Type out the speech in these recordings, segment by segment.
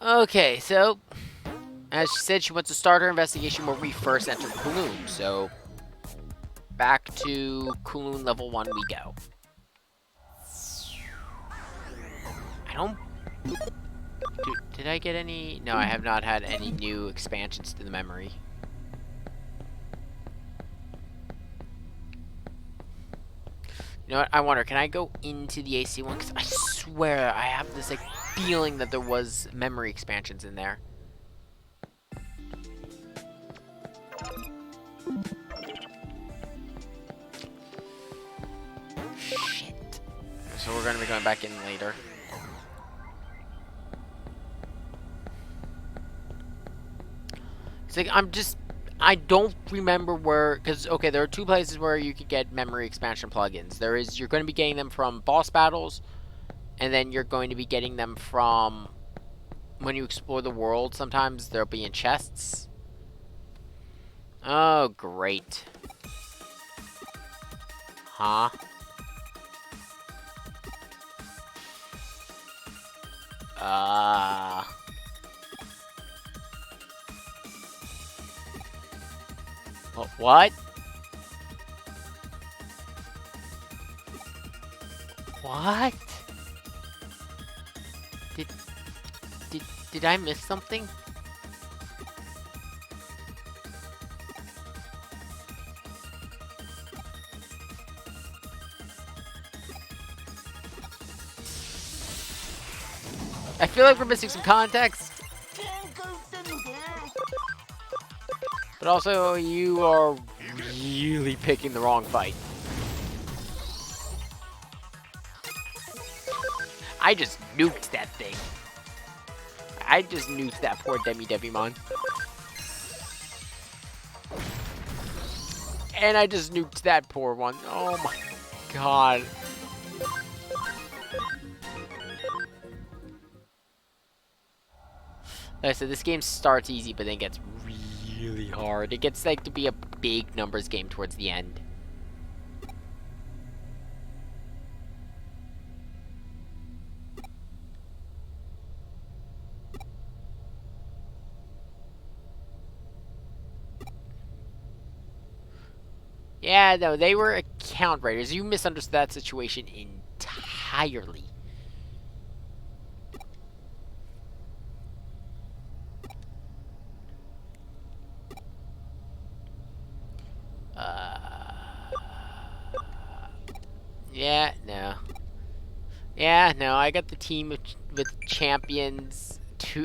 Okay, so as she said, she wants to start her investigation where we first entered Kowloon. So back to Kowloon level 1 we go. I don't... Did I get any... No, I have not had any new expansions to the memory. You know what? I wonder, can I go into the AC one? Because I swear I have this like feeling that there was memory expansions in there. Shit. So we're going to be going back in later. It's like, I don't remember where, because, okay, there are two places where you could get memory expansion plugins. You're going to be getting them from boss battles, and then you're going to be getting them from when you explore the world. Sometimes they'll be in chests. Oh, great. Huh? What? What? Did I miss something? I feel like we're missing some context. But also, you are really picking the wrong fight. I just nuked that thing. I just nuked that poor Digimon. And I just nuked that poor one. Oh my god. Like I said, this game starts easy, but then gets really hard. It gets like to be a big numbers game towards the end. Yeah, no, they were account raiders. You misunderstood that situation entirely. Yeah, no. Yeah, no, I got the team with champions,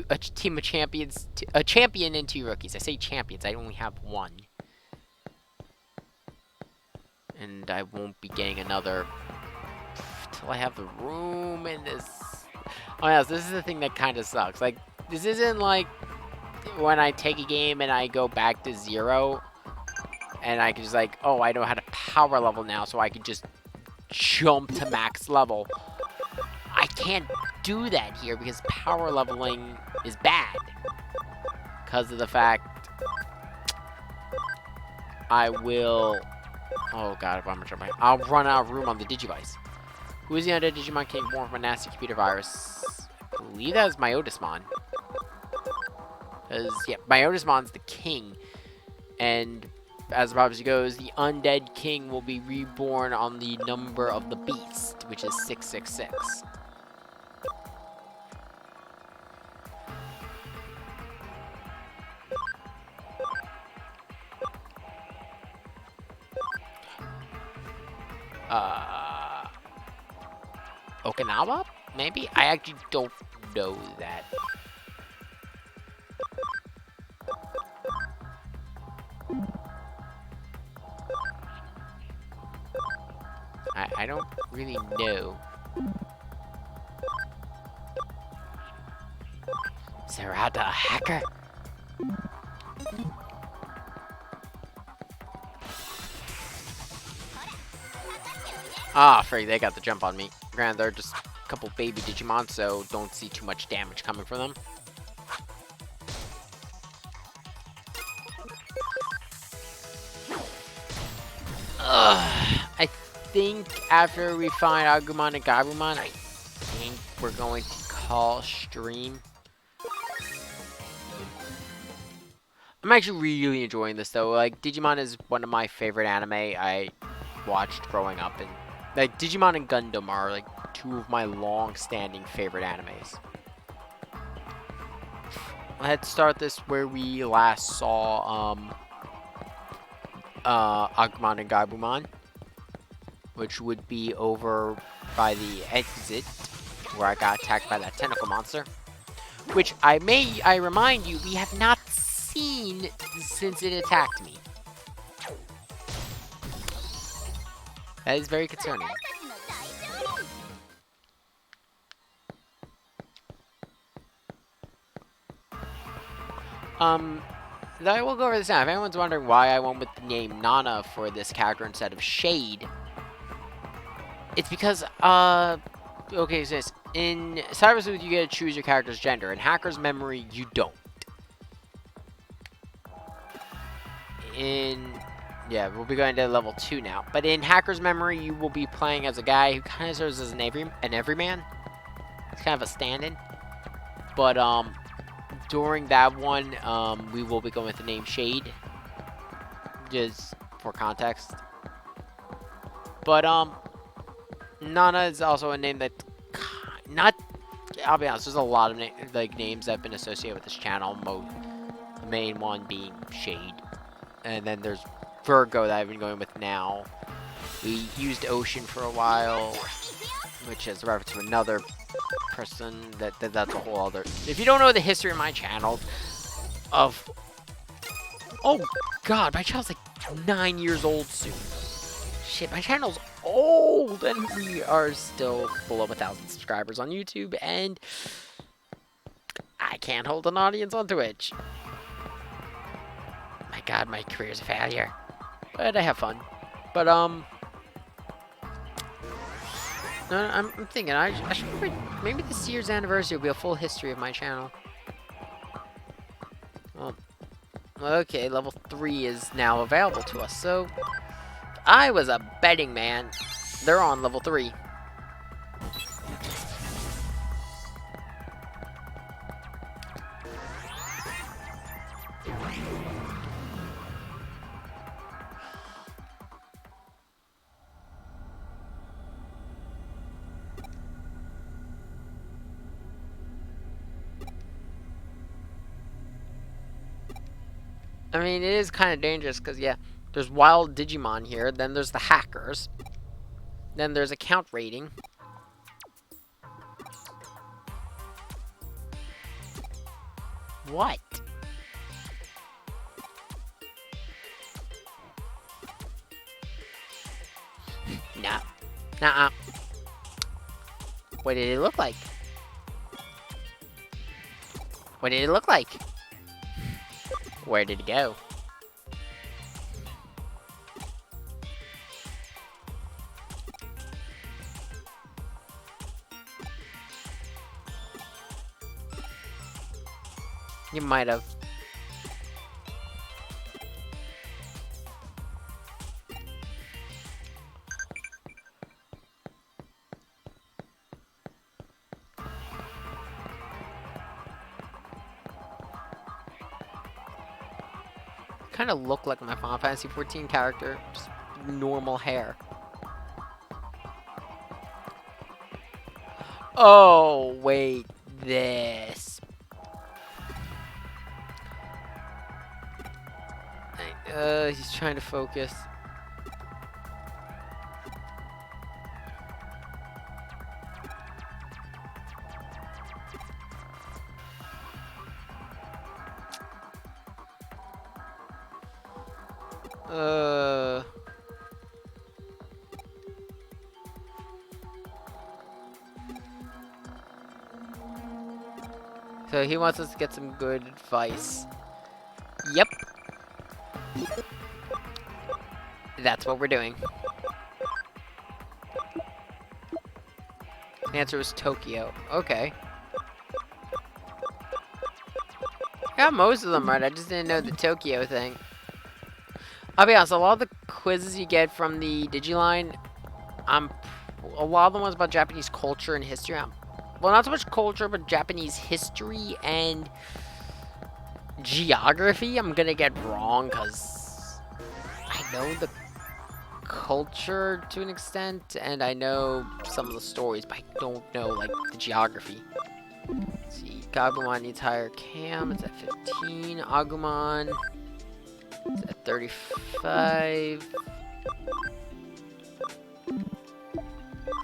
a team of champions, a champion and 2 rookies. I say champions, I only have 1. And I won't be getting another until I have the room in this. Oh yeah, so this is the thing that kind of sucks. Like, this isn't like when I take a game and I go back to 0, and I can just like, oh, I know how to power level now, so I can just jump to max level. I can't do that here because power leveling is bad. Because of the fact I will... Oh god, I'm gonna I'll run out of room on the Digivice. Who is the undead Digimon king born from a nasty computer virus? I believe that was Myotismon. Because, yeah, Myotismon's the king. And as the prophecy goes, the undead king will be reborn on the number of the beast, which is 666. Okinawa? Maybe? I actually don't know that. I don't really know. Sarada, a hacker? Ah, frig, they got the jump on me. Granted, they're just a couple baby Digimon, so don't see too much damage coming from them. I think after we find Agumon and Gabumon, I think we're going to call stream. I'm actually really enjoying this though. Like Digimon is one of my favorite anime I watched growing up, and like Digimon and Gundam are like two of my long-standing favorite animes. Let's start this where we last saw Agumon and Gabumon, which would be over by the exit where I got attacked by that tentacle monster, which I remind you we have not seen since it attacked me. That is very concerning. Though I will go over this now. If anyone's wondering why I went with the name Nana for this character instead of Shade, it's because, okay, so in Cyber Sleuth you get to choose your character's gender. In Hacker's Memory, you don't. Yeah, we'll be going to level 2 now. But in Hacker's Memory, you will be playing as a guy who kind of serves as an everyman. It's kind of a stand-in. But, during that one, we will be going with the name Shade. Just for context. But, Nana is also a name that I'll be honest, there's a lot of names that have been associated with this channel. The main one being Shade. And then there's Virgo that I've been going with now. We used Ocean for a while, which is a reference to another person. That's a whole other... If you don't know the history of my channel, oh god, my channel's like 9 years old soon. Shit, my channel's old, and we are still below 1,000 subscribers on YouTube, and I can't hold an audience on Twitch. My god, my career's a failure. But I have fun. But, no, I'm thinking, I should maybe this year's anniversary will be a full history of my channel. Well, okay, level 3 is now available to us, so... I was a betting man. They're on level 3. I mean, it is kind of dangerous because, yeah, there's wild Digimon here. Then there's the hackers. Then there's account rating. What? No. Nuh-uh. What did it look like? What did it look like? Where did it go? You might have. Kind of look like my Final Fantasy 14 character, just normal hair. Oh, wait, this. He's trying to focus. So he wants us to get some good advice. Yep. That's what we're doing. The answer was Tokyo. Okay. I got most of them right, I just didn't know the Tokyo thing. I'll be honest, a lot of the quizzes you get from the Digiline, a lot of the ones about Japanese culture and history, well, not so much culture, but Japanese history and Geography, I'm gonna get wrong because I know the culture to an extent, and I know some of the stories, but I don't know, like, the geography. Let's see, Gabumon needs higher cam, it's at 15. Agumon is at 35.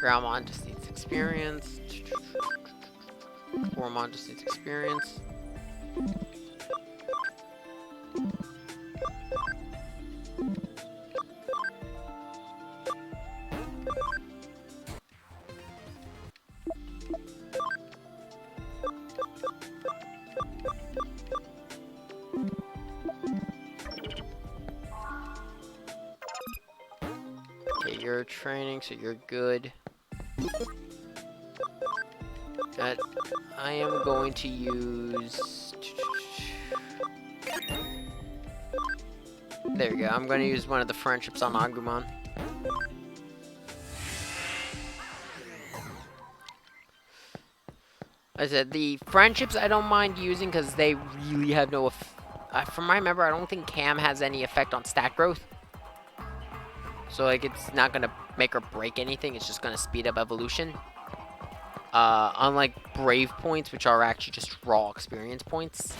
Groundmon just needs experience. Gormon just needs experience. Okay, you're training, so you're good. I am going to use... There we go. I'm going to use one of the friendships on Agumon. I said the friendships I don't mind using because they really have no... from what I remember, I don't think Cam has any effect on stat growth. So, like, it's not going to make or break anything. It's just going to speed up evolution. Unlike Brave points, which are actually just raw experience points.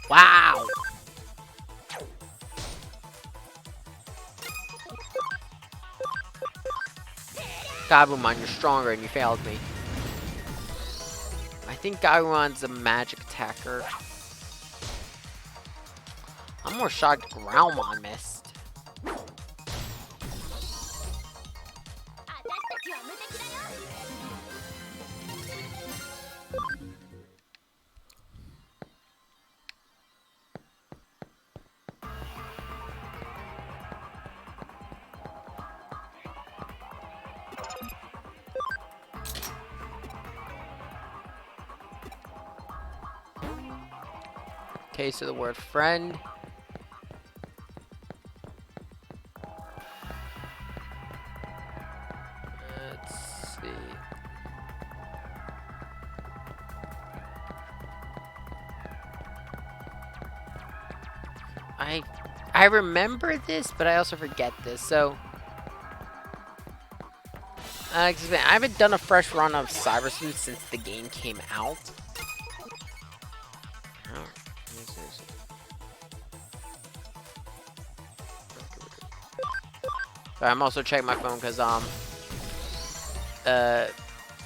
Wow! Gabumon, you're stronger and you failed me. I think Gabumon's a magic attacker. I'm more shocked Groundmon missed. Okay, so the word friend. Let's see. I remember this, but I also forget this. So, I haven't done a fresh run of Cyber Sleuth since the game came out. But I'm also checking my phone because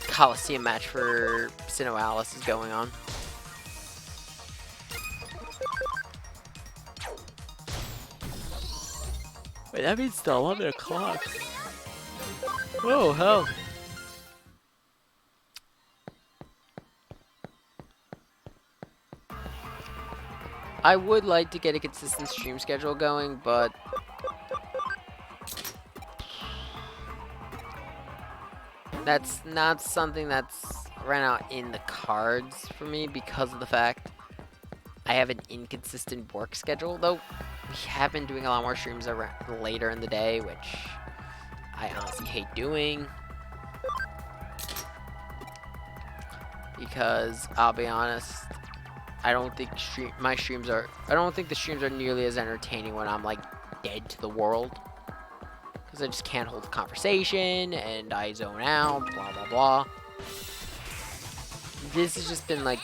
Coliseum match for Sinnoh Alice is going on. Wait, that means it's 11 o'clock. Oh, hell. I would like to get a consistent stream schedule going, but that's not something that's right now in the cards for me because of the fact I have an inconsistent work schedule. Though we have been doing a lot more streams later in the day, which I honestly hate doing. Because I'll be honest, I don't think the streams are nearly as entertaining when I'm like dead to the world. Because I just can't hold a conversation and I zone out, blah blah blah. This has just been like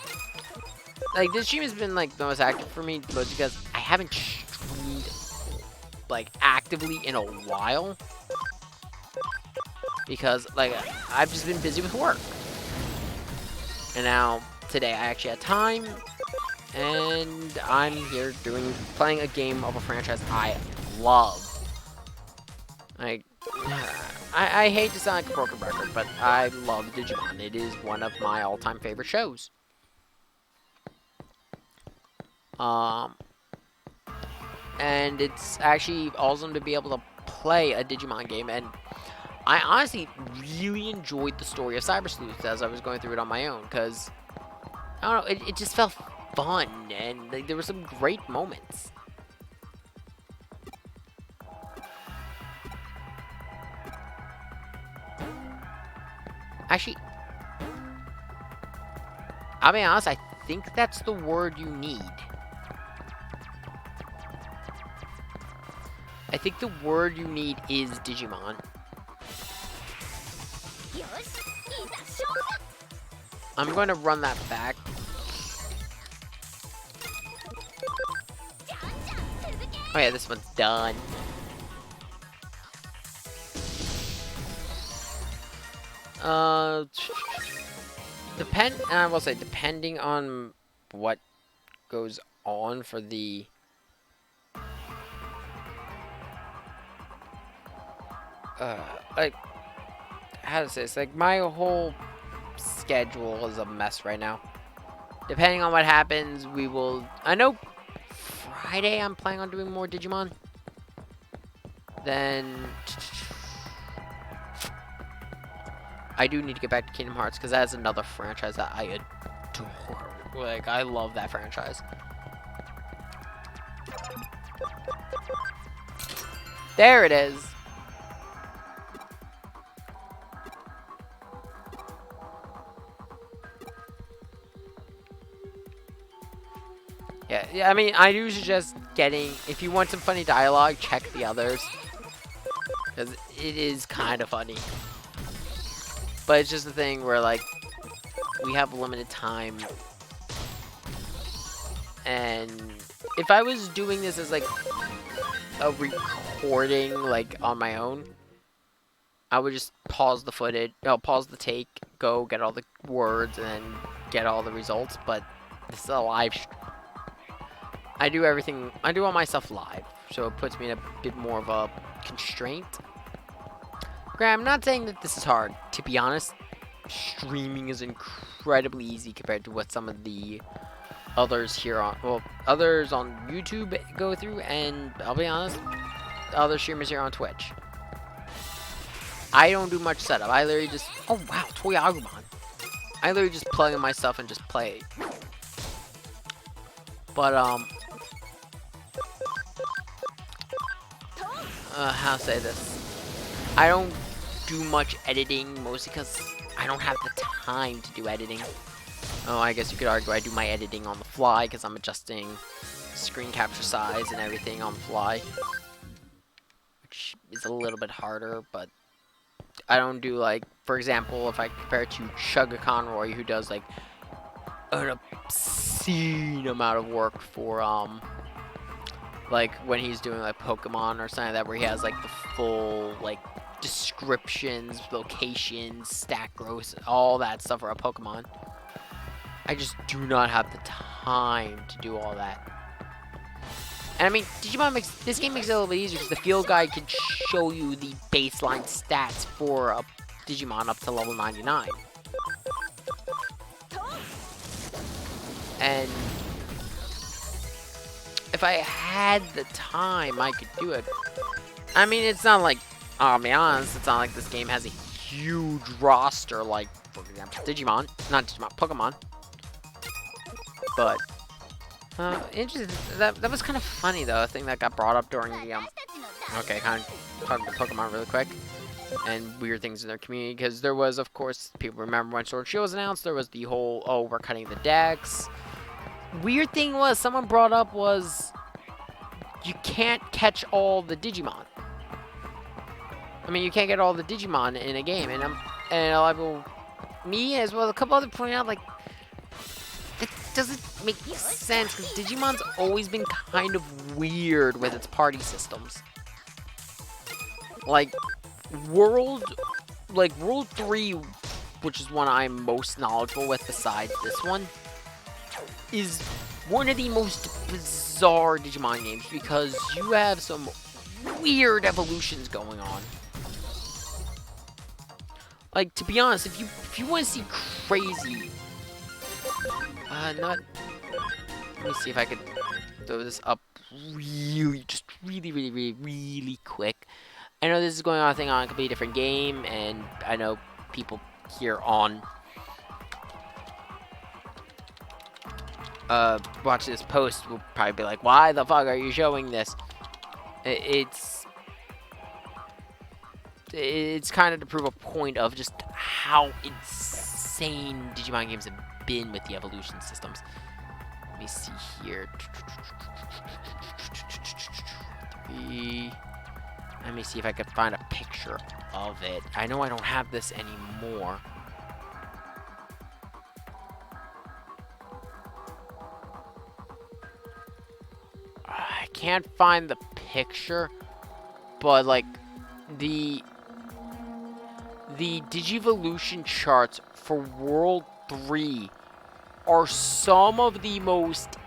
this stream has been like the most active for me, but because I haven't streamed like actively in a while. Because like I've just been busy with work. And now today I actually had time, and I'm here playing a game of a franchise I love. Like, I hate to sound like a broken record, but I love Digimon. It is one of my all-time favorite shows. And it's actually awesome to be able to play a Digimon game, and I honestly really enjoyed the story of Cyber Sleuth as I was going through it on my own, because, I don't know, it just felt fun, and like, there were some great moments. Actually, I'll be honest, I think that's the word you need. I think the word you need is Digimon. I'm going to run that back. Oh yeah, this one's done. I will say, depending on what goes on for the like, how to say this, like, my whole schedule is a mess right now. Depending on what happens, we will, I know Friday I'm planning on doing more Digimon. Then I do need to get back to Kingdom Hearts, because that is another franchise that I adore. Like, I love that franchise. There it is. Yeah, I mean, I do suggest getting, if you want some funny dialogue, check the others. Because it is kind of funny. But it's just the thing where, like, we have limited time. And if I was doing this as, like, a recording, like, on my own, I would just pause the footage, pause the take, go get all the words, and then get all the results. But this is a live stream. I do everything, I do all my stuff live, so it puts me in a bit more of a constraint. Graham, I'm not saying that this is hard. To be honest, streaming is incredibly easy compared to what some of the others here on, well, others on YouTube go through, and I'll be honest, other streamers here on Twitch. I don't do much setup. I literally just, oh wow, Toy Agumon. I literally just plug in my stuff and just play. But how to say this? I don't do much editing, mostly because I don't have the time to do editing. Oh, I guess you could argue I do my editing on the fly because I'm adjusting screen capture size and everything on the fly, which is a little bit harder, but I don't do, like, for example, if I compare it to Sugar Conroy, who does, like, an obscene amount of work for, like, when he's doing, like, Pokemon or something like that, where he has, like, the full, like, descriptions, locations, stat growth, all that stuff for a Pokemon. I just do not have the time to do all that. And I mean, this game makes it a little bit easier because the field guide can show you the baseline stats for a Digimon up to level 99. And if I had the time, I could do it. I mean, it's not like, I'll be honest, it's not like this game has a huge roster like, for example, Digimon. Not Digimon, Pokemon. But, interesting. That was kind of funny, though, a thing that got brought up during the, okay, kind of talking about Pokemon really quick. And weird things in their community, because there was, of course, people remember when Sword and Shield was announced, there was the whole, oh, we're cutting the decks. Weird thing was, someone brought up was, you can't catch all the Digimon. I mean, you can't get all the Digimon in a game, and a lot of people, me as well as a couple other pointing out, like, that doesn't make sense, because Digimon's always been kind of weird with its party systems. Like, World 3, which is one I'm most knowledgeable with besides this one, is one of the most bizarre Digimon games, because you have some weird evolutions going on. Like, to be honest, if you want to see crazy, let me see if I could throw this up really quick. I know this is going on a thing on a completely different game, and I know people here on watching this post will probably be like, why the fuck are you showing this? It's It's kind of to prove a point of just how insane Digimon games have been with the evolution systems. Let me see here. Let me see if I can find a picture of it. I know I don't have this anymore. I can't find the picture, but like the Digivolution charts for World 3 are some of the most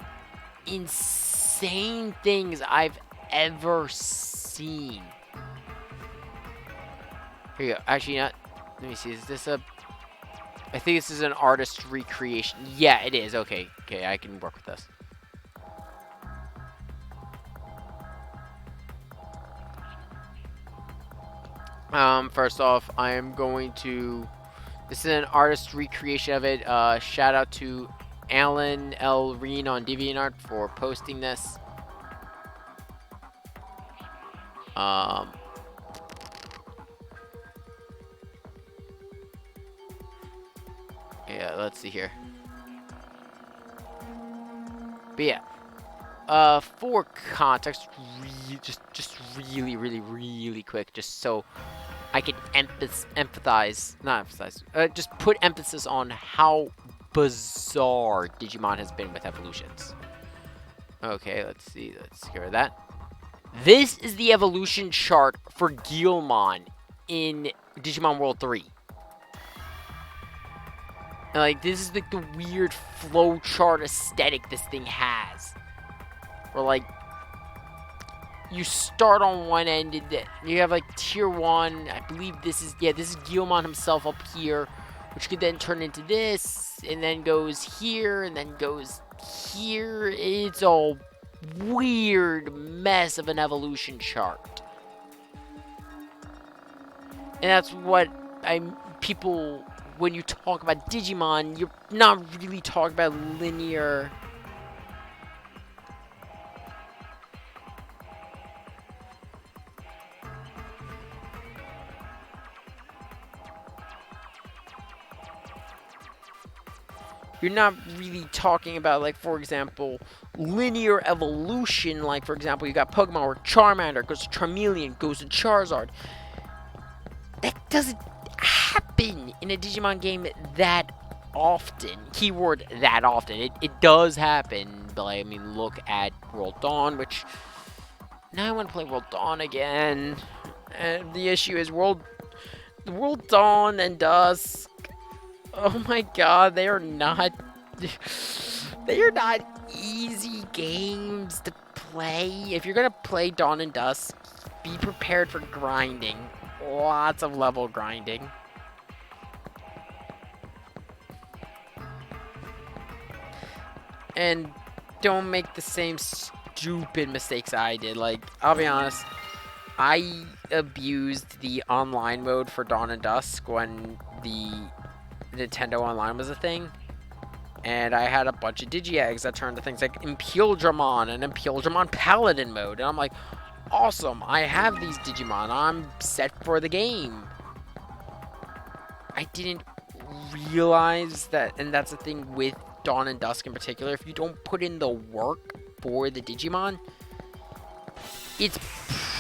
insane things I've ever seen. Here you go. Actually, not. Let me see. Is this a... I think this is an artist recreation. Yeah, it is. Okay. Okay, I can work with this. First off, I am going to... This is an artist recreation of it. Shout out to Alan L. Reen on DeviantArt for posting this. Yeah, let's see here. But yeah, for context, just really quick, just so I can just put emphasis on how bizarre Digimon has been with evolutions. Okay, let's see. Let's get rid of that. This is the evolution chart for Guilmon in Digimon World 3. And, like, this is like the weird flowchart aesthetic this thing has. Where, like, you start on one end, and you have, like, tier 1. I believe this is Guilmon himself up here, which could then turn into this, and then goes here, and then goes here. It's a weird mess of an evolution chart. And that's what people, when you talk about Digimon, you're not really talking about linear. You're not really talking about, like, for example, linear evolution. Like, for example, you got Pokemon where Charmander goes to Charmeleon, goes to Charizard. That doesn't happen in a Digimon game that often. Keyword that often. It does happen, but I mean, look at World Dawn, which now I want to play World Dawn again. And the issue is World Dawn and Dusk. Oh my god, they are not easy games to play. If you're gonna play Dawn and Dusk, be prepared for grinding. Lots of level grinding. And don't make the same stupid mistakes I did. Like, I'll be honest, I abused the online mode for Dawn and Dusk when the Nintendo Online was a thing. And I had a bunch of Digi-Eggs that turned to things like Impildramon and Impildramon Paladin mode. And I'm like, awesome, I have these Digimon. I'm set for the game. I didn't realize that, and that's the thing with Dawn and Dusk in particular, if you don't put in the work for the Digimon, it's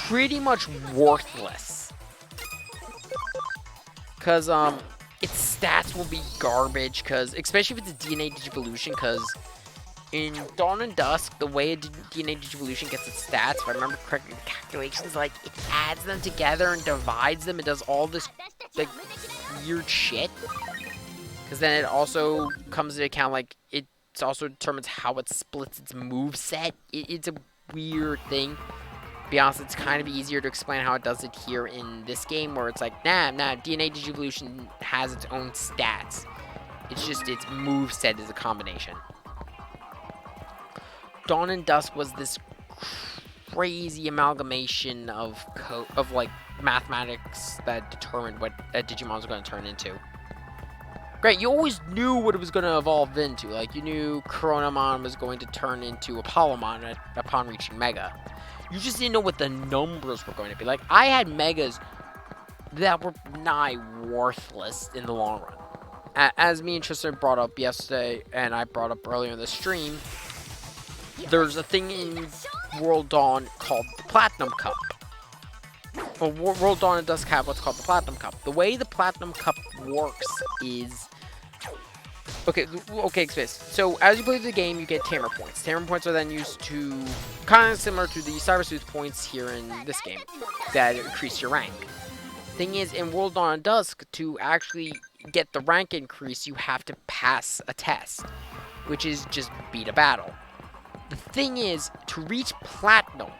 pretty much worthless. Because, its stats will be garbage, because, especially if it's a DNA Digivolution, because in Dawn and Dusk, the way a DNA Digivolution gets its stats, if I remember correctly, the calculations, like, it adds them together and divides them. It does all this, like, weird shit. Because then it also comes into account, like, it also determines how it splits its moveset. It's a weird thing. To be honest, it's kind of easier to explain how it does it here in this game, where it's like, nah, DNA Digivolution has its own stats. It's just its moveset is a combination. Dawn and Dusk was this crazy amalgamation of like mathematics that determined what a Digimon was going to turn into. Great, you always knew what it was going to evolve into. Like, you knew Coronamon was going to turn into Apollomon upon reaching Mega. You just didn't know what the numbers were going to be. Like, I had Megas that were nigh worthless in the long run. As me and Tristan brought up yesterday, and I brought up earlier in the stream, there's a thing in World Dawn called the Platinum Cup. Well, World Dawn does have what's called the Platinum Cup. The way the Platinum Cup works is... Okay, Space. So, as you play the game, you get Tamer points. Tamer points are then used to... kind of similar to the Cyber Sleuth points here in this game, that increase your rank. Thing is, in World Dawn and Dusk, to actually get the rank increase, you have to pass a test, which is just beat a battle. The thing is, to reach Platinum,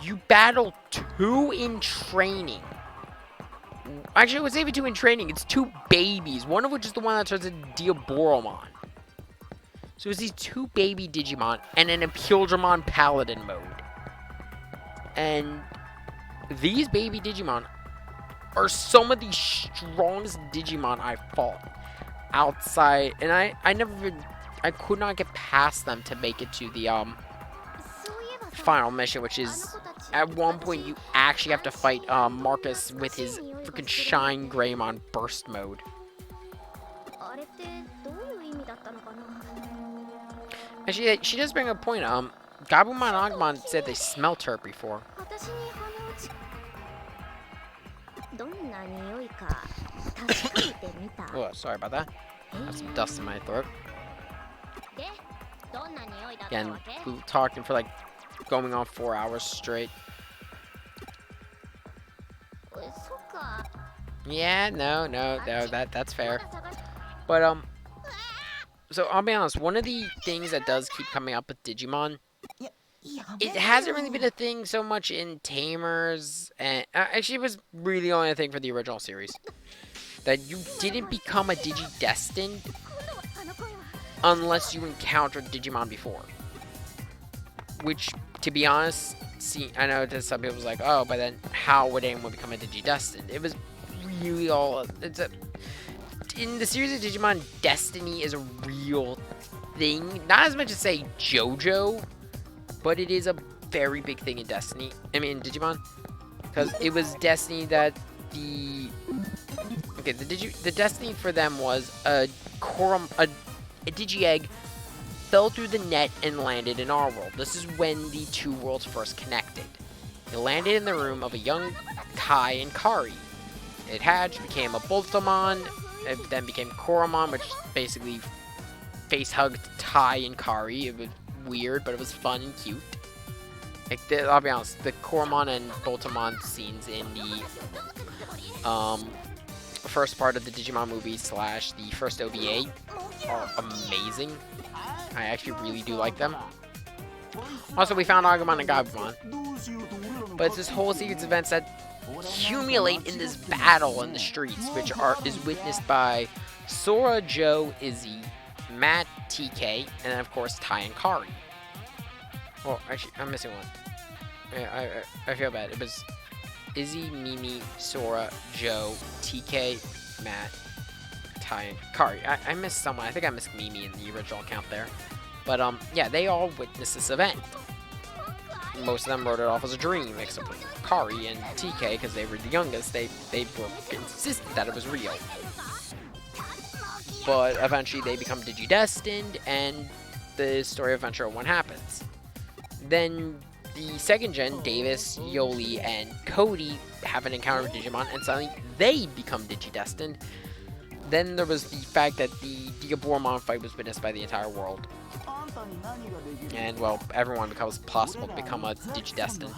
you battle 2 in training. Actually, it was even 2 in training. It's 2 babies, one of which is the one that turns into Diaboromon. So it's these 2 baby Digimon and an Impildramon Paladin mode. And these baby Digimon are some of the strongest Digimon I've fought outside. And I could not get past them to make it to the final mission, which is at one point you actually have to fight Marcus with his freaking Shine Greymon burst mode. Actually, she does bring a point. Gabumon and Agumon said they smelt her before. Oh, sorry about that. I have some dust in my throat. Again, we were talking for like going on 4 hours straight. Yeah, no, that's fair. But so I'll be honest, one of the things that does keep coming up with Digimon, it hasn't really been a thing so much in Tamers, and actually it was really only a thing for the original series, that you didn't become a Digi-Destined unless you encountered Digimon before. Which, to be honest, I know that some people was like, oh, but then how would anyone become a Digi-Destined? It was really all... in the series of Digimon, Destiny is a real thing. Not as much as, say, JoJo, but it is a very big thing in Destiny. I mean, Digimon. Because it was Destiny that the... Okay, the Destiny for them was a Digi-Egg fell through the net and landed in our world. This is when the 2 worlds first connected. It landed in the room of a young Kai and Kari. It hatched, became a Boltamon, it then became Koromon, which basically face-hugged Tai and Kari. It was weird, but it was fun and cute. Like, I'll be honest, the Koromon and Boltamon scenes in the first part of the Digimon movie / the first OVA are amazing. I actually really do like them. Also, we found Agumon and Gabumon. But it's this whole series of events that accumulate in this battle in the streets, which is witnessed by Sora, Joe, Izzy, Matt, TK, and then of course Tai and Kari. Well, actually, I'm missing one. Yeah, I feel bad. It was Izzy, Mimi, Sora, Joe, TK, Matt, Tai, and Kari. I missed someone. I think I missed Mimi in the original count there. But yeah, they all witnessed this event. Most of them wrote it off as a dream, except for Kari and TK, because they were the youngest. They were insistent that it was real. But eventually they become Digi-Destined, and the story of Adventure 1 happens. Then the second gen, Davis, Yoli, and Cody have an encounter with Digimon, and suddenly they become Digi-Destined. Then there was the fact that the Diaboromon fight was witnessed by the entire world. And, well, everyone becomes possible to become a Digi-Destined.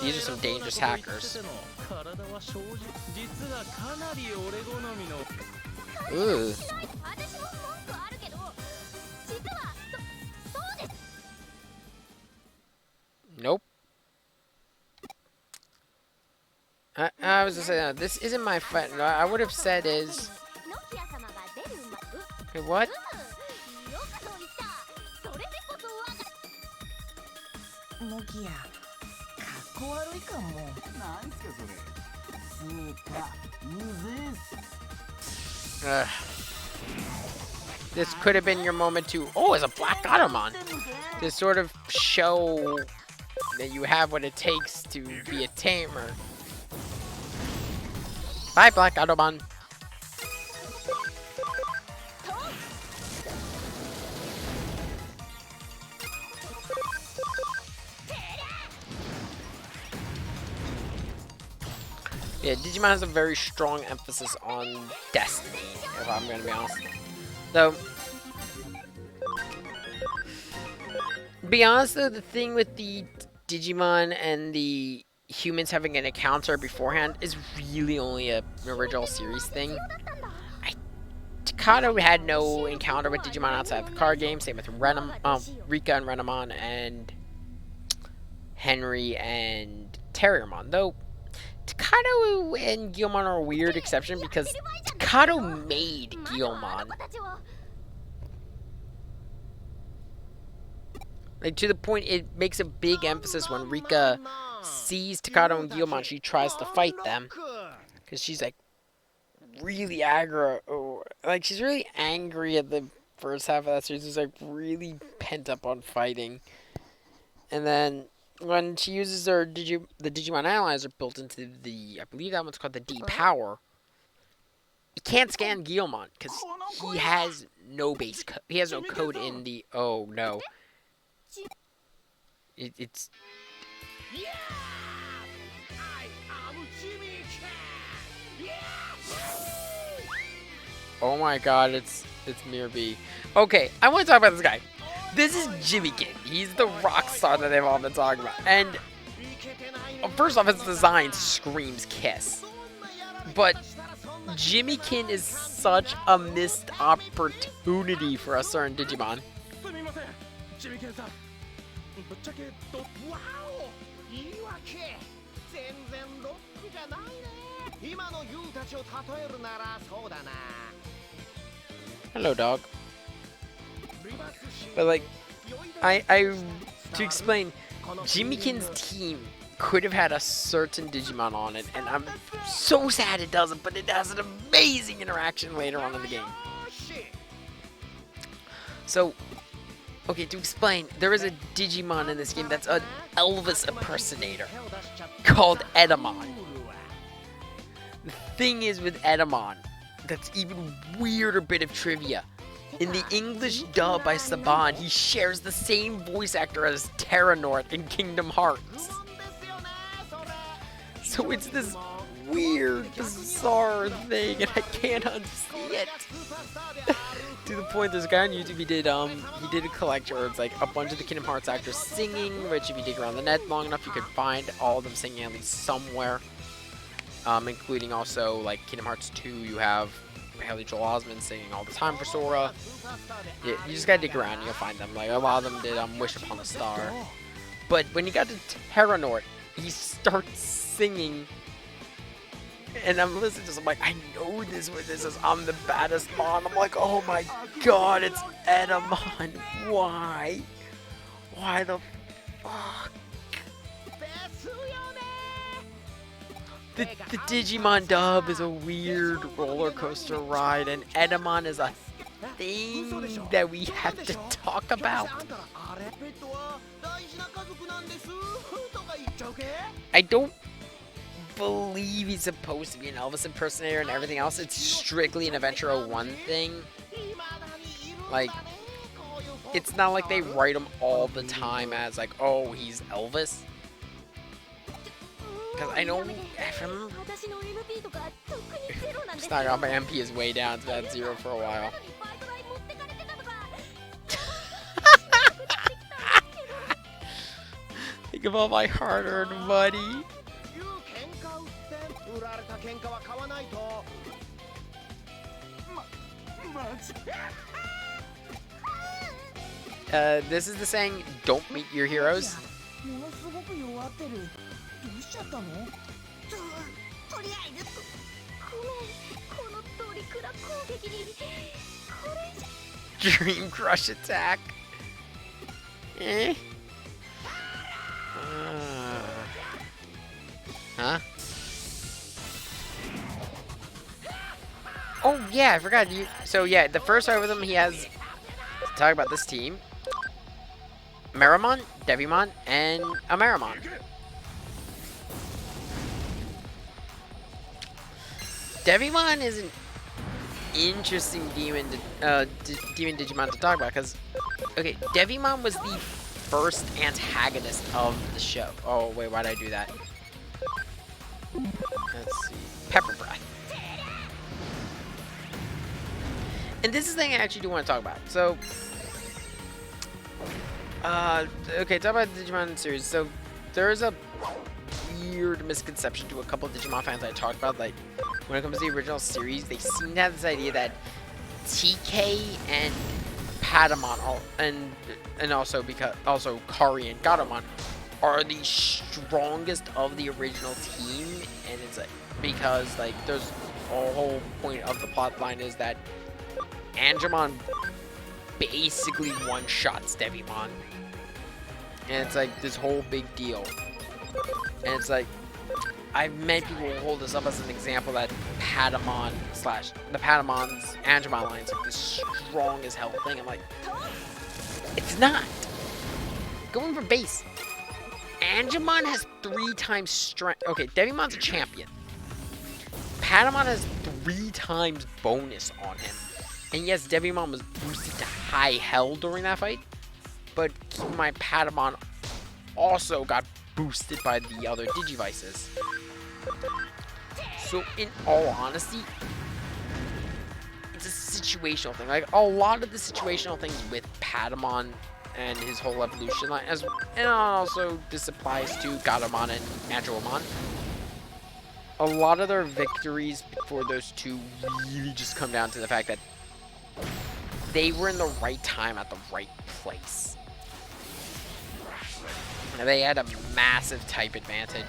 These are some dangerous hackers. Ooh. Nope. I was gonna say, no, this isn't my friend. I would have said is... Wait, what? this could have been your moment to, oh, it's a Black Automon, to sort of show that you have what it takes to be a tamer. Bye, Black Automon. Yeah, Digimon has a very strong emphasis on destiny, if I'm gonna be honest. So, be honest though, the thing with the Digimon and the humans having an encounter beforehand is really only an original series thing. Takato had no encounter with Digimon outside the card game, same with Rika and Renamon and Henry and Terriermon, though Takato and Guilmon are a weird exception because Takato made Guilmon. Like, to the point it makes a big emphasis when Rika sees Takato and Guilmon, she tries to fight them. Because she's like really aggro, like she's really angry at the first half of that series. She's like really pent up on fighting. And then when she uses the Digimon Analyzer built into the, I believe that one's called the D Power, it can't scan Guilmon because he has no base code. He has no code in the, oh no. It's... Oh my god, it's Mirby. Okay, I want to talk about this guy. This is Jimmy Kid. He's the rock star that they've all been talking about. And first off, his design screams Kiss. But Jimmy Kin is such a missed opportunity for a certain Digimon. Hello, dog. But like, to explain, Jimmy Kin's team could have had a certain Digimon on it, and I'm so sad it doesn't, but it has an amazing interaction later on in the game. So, okay, to explain, there is a Digimon in this game that's an Elvis impersonator called Edamon. The thing is with Edamon, that's even weirder bit of trivia. In the English dub by Saban, he shares the same voice actor as Terranort in Kingdom Hearts. So it's this weird, bizarre thing, and I can't unsee it. To the point, there's a guy on YouTube, he did a collection where it's like a bunch of the Kingdom Hearts actors singing, which if you dig around the net long enough, you could find all of them singing at least somewhere. Including also, like, Kingdom Hearts 2, you have Haley Joel Osment singing all the time for Sora. You just gotta dig around and you'll find them. Like, a lot of them did Wish Upon a Star. But when you got to Terranort, he starts singing. And I'm listening to this, I'm like, I know this where this is, I'm the baddest Mon. I'm like, oh my god, it's Edamon. Why? Why the fuck? The Digimon dub is a weird roller coaster ride, and Edamon is a thing that we have to talk about. I don't believe he's supposed to be an Elvis impersonator and everything else. It's strictly an Adventure 01 thing. Like, it's not like they write him all the time as like, oh, he's Elvis. Because I know, it's not on my MP is way down, it's at 0 for a while. Think of all my hard-earned money. This is the saying, don't meet your heroes. Dream Crush attack. Eh? Huh? Oh yeah, I forgot. So yeah, the first fight with him, he has to talk about this team: Meramon, Devimon, and Amaramon. Devimon is an interesting demon Digimon to talk about because, okay, Devimon was the first antagonist of the show. Oh wait, why did I do that? Let's see, Pepper Breath. And this is the thing I actually do want to talk about. So, okay, talk about the Digimon series. So, there's a weird misconception to a couple of Digimon fans I talked about. Like, when it comes to the original series, they seem to have this idea that TK and Patamon, and also Kari and Gatomon are the strongest of the original team, and it's like because like there's a whole point of the plot line is that Angemon basically one-shots Devimon. And it's like this whole big deal. And it's like, I've met people who hold this up as an example that the Patamon's Angemon line is like the strong as hell thing. I'm like, it's not. Going for base. Angemon has 3 times strength. Okay, Devimon's a champion. Patamon has 3 times bonus on him. And yes, Devimon was boosted to high hell during that fight, but keep in mind, Patamon also got boosted by the other Digivices. So, in all honesty, it's a situational thing. Like, a lot of the situational things with Patamon and his whole evolution line, and also this applies to Gatomon and Angemon. A lot of their victories for those two really just come down to the fact that they were in the right time at the right place. They had a massive type advantage.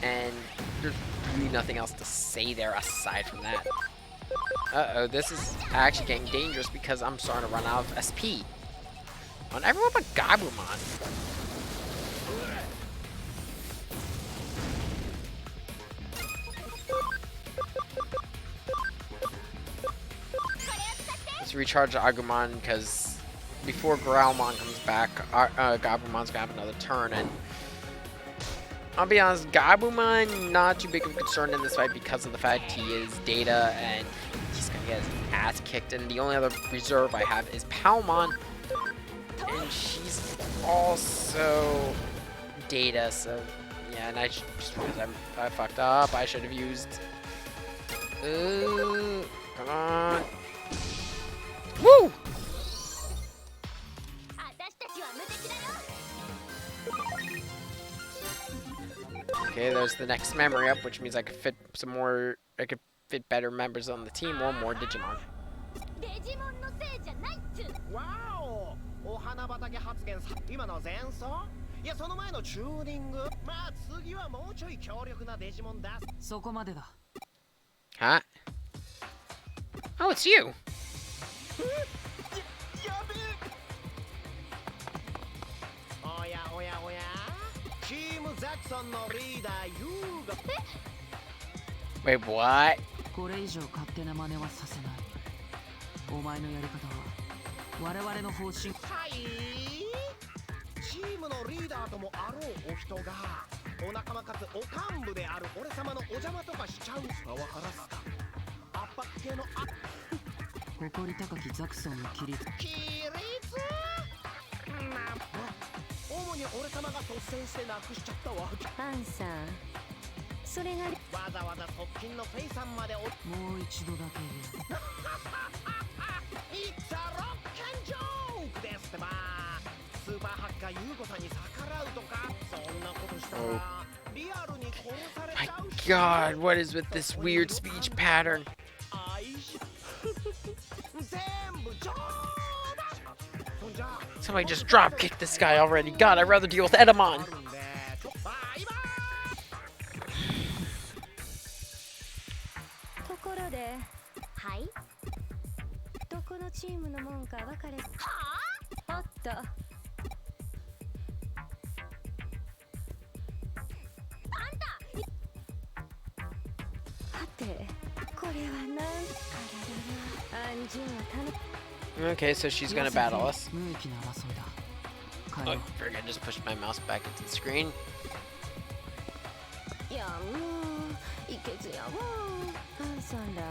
And there's really nothing else to say there aside from that. Uh-oh, this is actually getting dangerous because I'm starting to run out of SP. On everyone but Gabumon. Let's recharge Agumon because before Growlmon comes back, Gabumon's gonna have another turn, and I'll be honest, Gabumon not too big of a concern in this fight because of the fact he is Data and he's gonna get his ass kicked, and the only other reserve I have is Palmon, and she's also Data, so yeah, and I just realized I fucked up. I should have used. Come on. Woo! Okay, there's the next memory up, which means I could fit some more. I could fit better members on the team or more Digimon. Wow! お花畑発言今の前奏いやその前のチューニングまあ次はもうちょい強力なデジモンだそこまでだ Huh? Oh, it's you! おやおやおやチームザクソンのリーダーユーが Wait, what? これ以上勝手な真似はさせないお前のやり方は我々の方針はいチームのリーダーともあろうお人がお仲間かつお幹部である俺様のお邪魔とかしちゃうパワハラスか圧迫系の誇り高きザクソンの規律主に俺様が率先してなくしちゃったわけアンさんそれがわざわざ側近のフェイさんまでもう一度だけ言うIt's a rock and joke ですってばスーパーハッカーユーゴさんに逆らうとかそんなことしたらリアルに殺されちゃう My God, what is with this weird speech pattern? 全部冗談 Somebody just drop kicked this guy already. God, I'd rather deal with Edamon. ところではいどこのチームのもんか分かれはあおっとあんた Okay, so she's gonna battle us. 無益な争いだ。帰 Oh, ろう。 frick, I just pushed my mouse back into the screen. いやもういけずやわパンさんだ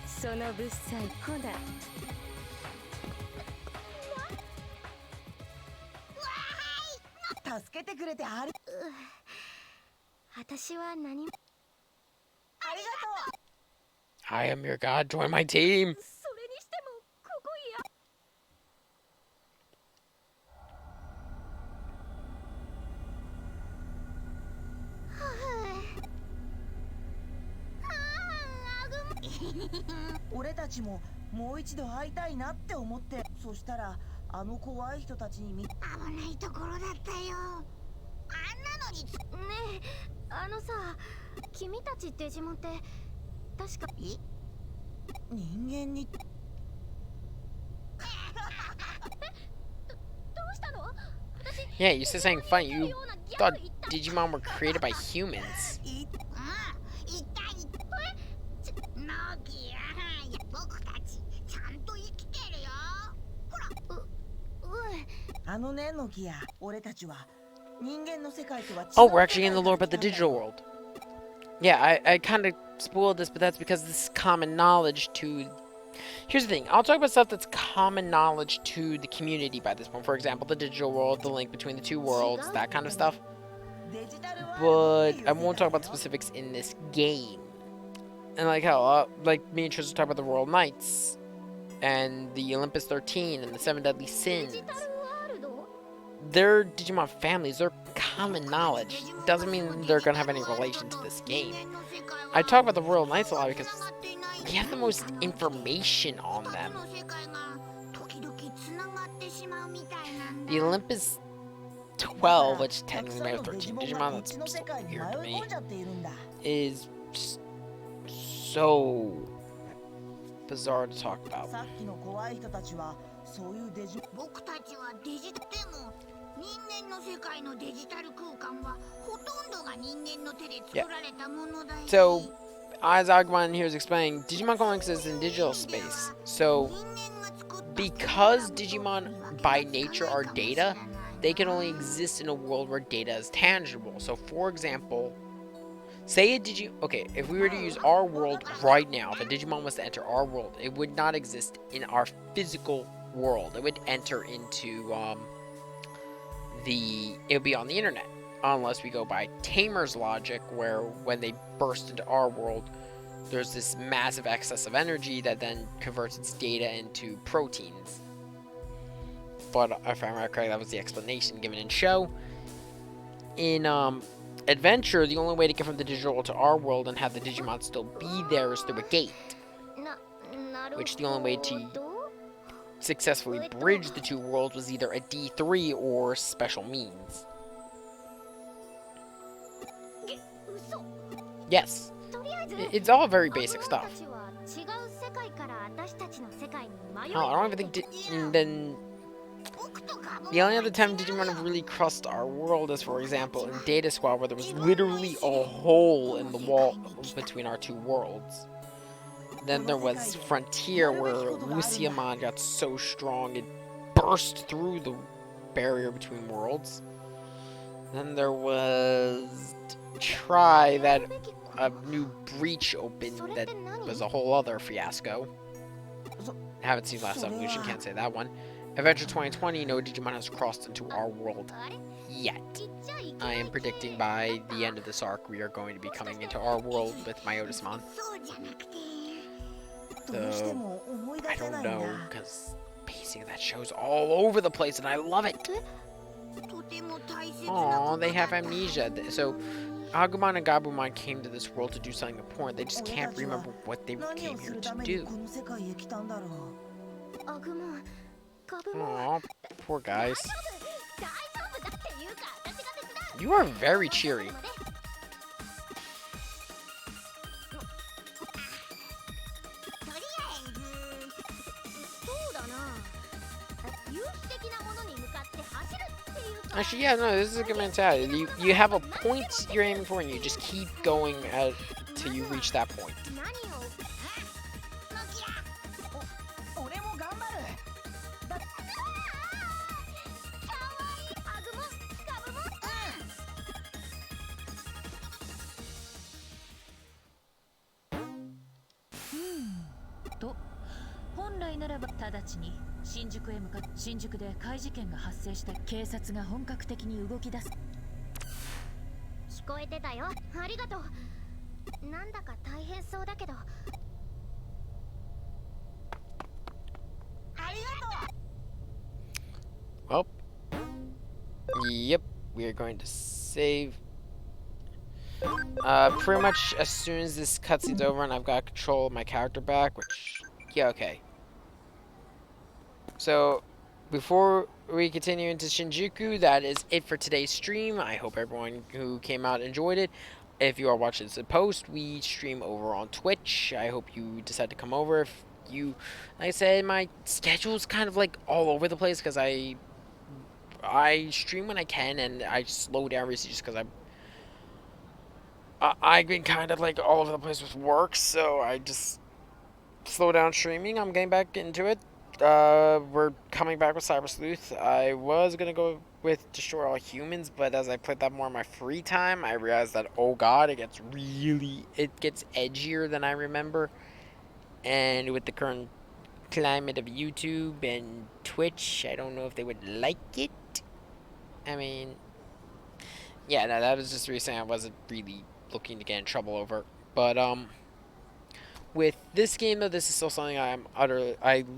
そのぶっさい子だ助けてくれてあり私は何も I am your god, join my team! それにしてもここや 俺たちももう一度会いたいなって思って、そしたらあの怖い人たちに危ないところだったよ。あんなのにねえあのさ君たちデジモンって確か人間にどうしたの Yeah, you said something funny. You thought Digimon were created by humans. あのねノキア、俺たちは人間の世界とは違う。 Oh, we're actually in the lore about the digital world. Yeah, I kind of spoiled this, but that's because this is common knowledge to... Here's the thing. I'll talk about stuff that's common knowledge to the community by this point. For example, the digital world, the link between the two worlds, that kind of stuff. But I won't talk about the specifics in this game. And like how, like me and Tristan talk about the Royal Knights, and the Olympus 13, and the 7 Deadly Sins. They're Digimon families, they're common knowledge. Doesn't mean they're gonna have any relation to this game. I talk about the Royal Knights a lot because we have the most information on them. The Olympus 12, which technically may have 13 Digimon, that's still weird to me, is just so bizarre to talk about. さっきの怖い人たちはそういうデジ僕たちはデジでも人間の世界のデジタル空間はほとんどが人間の手で作られたものだよ。 So, as Agumon here is explaining, Digimon Comics is in digital space. So, because Digimon by nature are data, they can only exist in a world where data is tangible. So, for example, say a okay, if we were to use our world right now, if a Digimon was to enter our world, it would not exist in our physical world. It would enter into, it would be on the internet. Unless we go by Tamer's logic, where when they burst into our world, there's this massive excess of energy that then converts its data into proteins. But if I remember correctly, that was the explanation given in show. In Adventure, the only way to get from the digital world to our world and have the Digimon still be there is through a gate. Which the only way to successfully bridge the two worlds was either a D3 or special means. Yes. It's all very basic stuff. Hell, I don't even think then the only other time Digimon have really crossed our world is, for example, in Data Squad, where there was literally a hole in the wall between our two worlds. Then there was Frontier, where Luciamon got so strong it burst through the barrier between worlds. Then there was Try, that a new breach opened that was a whole other fiasco. I haven't seen Last Evolution, can't say that one. Adventure 2020, no Digimon has crossed into our world yet. I am predicting by the end of this arc we are going to be coming into our world with Myotismon. So, I don't know, because pacing of that show is all over the place and I love it. Aww, they have amnesia. So, Agumon and Gabumon came to this world to do something important. They just can't remember what they came here to do. Aww, poor guys. You are very cheery. Actually, yeah, no, this is a good mentality. You have a point you're aiming for, and you just keep going till you reach that point. 本来ならば直ちに新宿へ向かっ新宿で怪事件が発生した警察が本格的に動き出す。聞こえてたよ。ありがとう。なんだか大変そうだけど。ありがとう。 Well, yep, we are going to save. Pretty much as soon as this cutscene's over and I've got control of my character back, which, yeah, okay. So, before we continue into Shinjuku, that is it for today's stream. I hope everyone who came out enjoyed it. If you are watching this in post, we stream over on Twitch. I hope you decide to come over. If you, like I said, my schedule's kind of like all over the place because I stream when I can and I slow down recently just because I've been kind of like all over the place with work, so I just slow down streaming. I'm getting back into it. We're coming back with Cyber Sleuth. I was gonna go with Destroy All Humans, but as I played that more in my free time, I realized that, oh god, it gets edgier than I remember. And with the current climate of YouTube and Twitch, I don't know if they would like it. I mean, yeah, no, that was just the reason I wasn't really looking to get in trouble over. But, with this game, though, this is still something I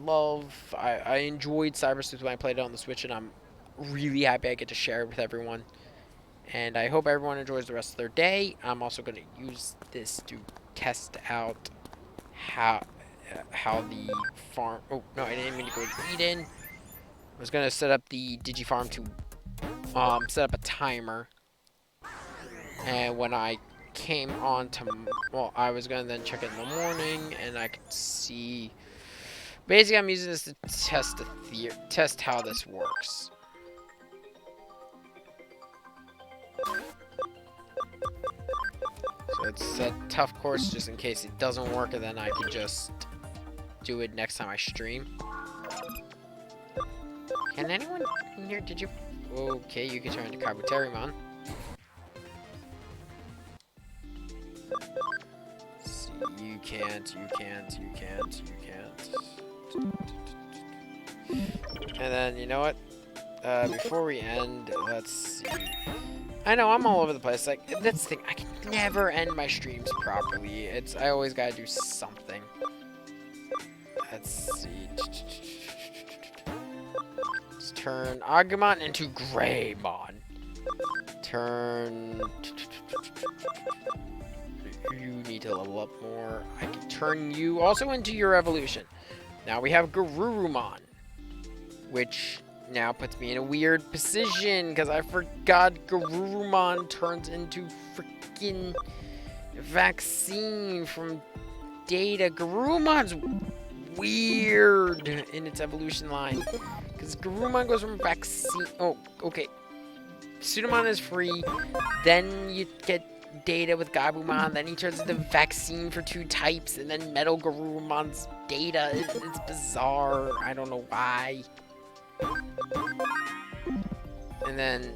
love. I enjoyed Cyber Sleuth when I played it on the Switch, and I'm really happy I get to share it with everyone. And I hope everyone enjoys the rest of their day. I'm also going to use this to test out how the farm... Oh, no, I didn't mean to go to Eden. I was going to set up the Digifarm to set up a timer. And when I came on to, well, I was gonna then check it in the morning, and I could see. Basically, I'm using this to test how this works. So it's a tough course just in case it doesn't work, and then I can just do it next time I stream. Can anyone in here? Did you? Okay, you can turn into Kabuterimon. You can't. And then, you know what? Before we end, let's see. I know, I'm all over the place. Like, that's the thing. I can never end my streams properly. I always gotta do something. Let's see. Let's turn Agumon into Greymon. Turn... You need to level up more. I can turn you also into your evolution. Now we have Garurumon, which now puts me in a weird position because I forgot Garurumon turns into freaking Vaccine from Data. Garurumon's weird in its evolution line because Garurumon goes from Vaccine. Oh, okay. Pseudomon is free. Then you get Data with Gabumon, then he turns into Vaccine for 2 types, and then Metal Garurumon's Data. It's bizarre. I don't know why. And then...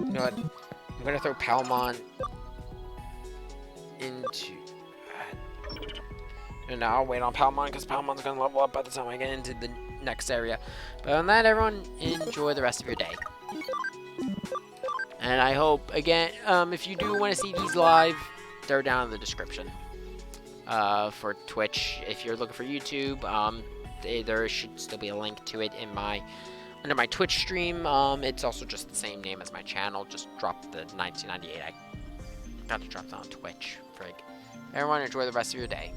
You know what? I'm gonna throw Palmon into... And now I'll wait on Palmon, because Palmon's gonna level up by the time I get into the next area. But on that, everyone, enjoy the rest of your day. And I hope, again, if you do want to see these live, they're down in the description. For Twitch, if you're looking for YouTube, there should still be a link to it in under my Twitch stream. It's also just the same name as my channel, just dropped the 1998. I got to drop that on Twitch. Frig. Everyone, enjoy the rest of your day.